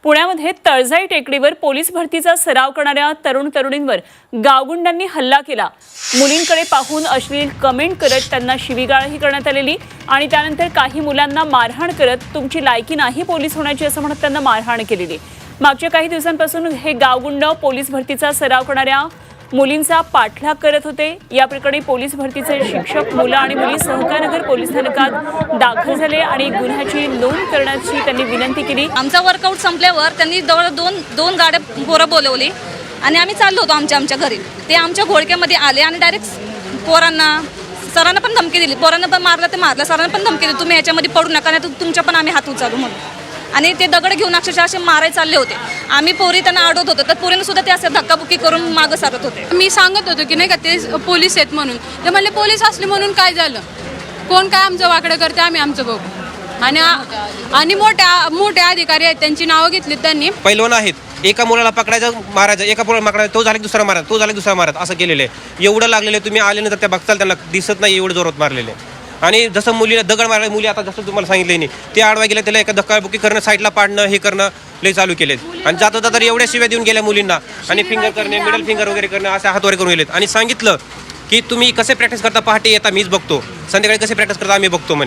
पुण्यामध्ये तळजाई टेकडीवर पोलीस भरतीचा सराव करणाऱ्या तरुण-तरुणींवर गावगुंडांनी हल्ला केला। मुलींकडे पाहून अश्लील कमेंट करत त्यांना शिवीगाळही करण्यात आलेली आणि त्यानंतर काही मुलांना मारहाण करत तुमची लायकी नाही पोलीस होण्याची असं म्हणत त्यांना मारहाण केलेली। मागच्या काही दिवसांपासून हे गावगुंड पोलीस भरतीचा सराव करणाऱ्या मुलींचा पाठलाग करत होते। या प्रकरणी पोलीस भरतीचे शिक्षक, मुलं आणि मुली सहकारनगर पोलीस स्थानकात दाखल झाले आणि गुन्ह्याची नोंद करण्याची त्यांनी विनंती केली। आमचा वर्कआउट संपल्यावर त्यांनी जवळ दोन गाड्या पोरं बोलवली आणि आम्ही चाललो होतो आमच्या घरी। ते आमच्या घोळक्यामध्ये आले आणि डायरेक्ट सरांना पण धमकी दिली, पोरांना पण मारलं ते मारलं, सरांना पण धमकी दिली तुम्ही याच्यामध्ये पडू नका नाही तर तुमच्या पण आम्ही हात उचलू म्हणून। आणि ते दगड घेऊन अक्षरशः असे मारायला चालले होते। आम्ही पोरी त्यांना अडवत होतो तर पोरीने सुद्धा ते असं धक्काबुक्की करून मागं सारत होते। मी सांगत होतो की नाही का ते पोलीस आहेत म्हणून, ते म्हणले पोलीस असले म्हणून काय झालं, कोण काय आमचं वाकडं करते आम्ही आमचं बघू। आणि मोठे अधिकारी आहेत त्यांची नावं घेतली त्यांनी। पैलवान आहेत, एका मुलाला पकडायचं मारायचं, एका मुलाला पकडायचं, तो झाला की दुसरा मारा, तो झाला की दुसरा मारा, असं केलेलं आहे। एवढं लागलेलं आहे, तुम्ही आल्यानंतर त्या बघताल त्यांना दिसत नाही एवढं जोरात मारलेले। आणि जसं मुलीला दगड मारले, मुली आता जसं तुम्हाला सांगितलं नाही ते आडवा गेल्या, त्याला एका धक्काबुक्की करणं, साईडला पाडणं, हे करणं लय चालू केलेत। आणि जाता जाता तर एवढ्या शिव्या देऊन गेल्या मुलींना आणि फिंगर करणे, मिडल फिंगर वगैरे करणे, असे हातवारे करून गेलेत। आणि सांगितलं की तुम्ही कसे प्रॅक्टिस करता, पहाटे येता मीच बघतो, संध्याकाळी कसे प्रॅक्टिस करता आम्ही बघतो म्हणे।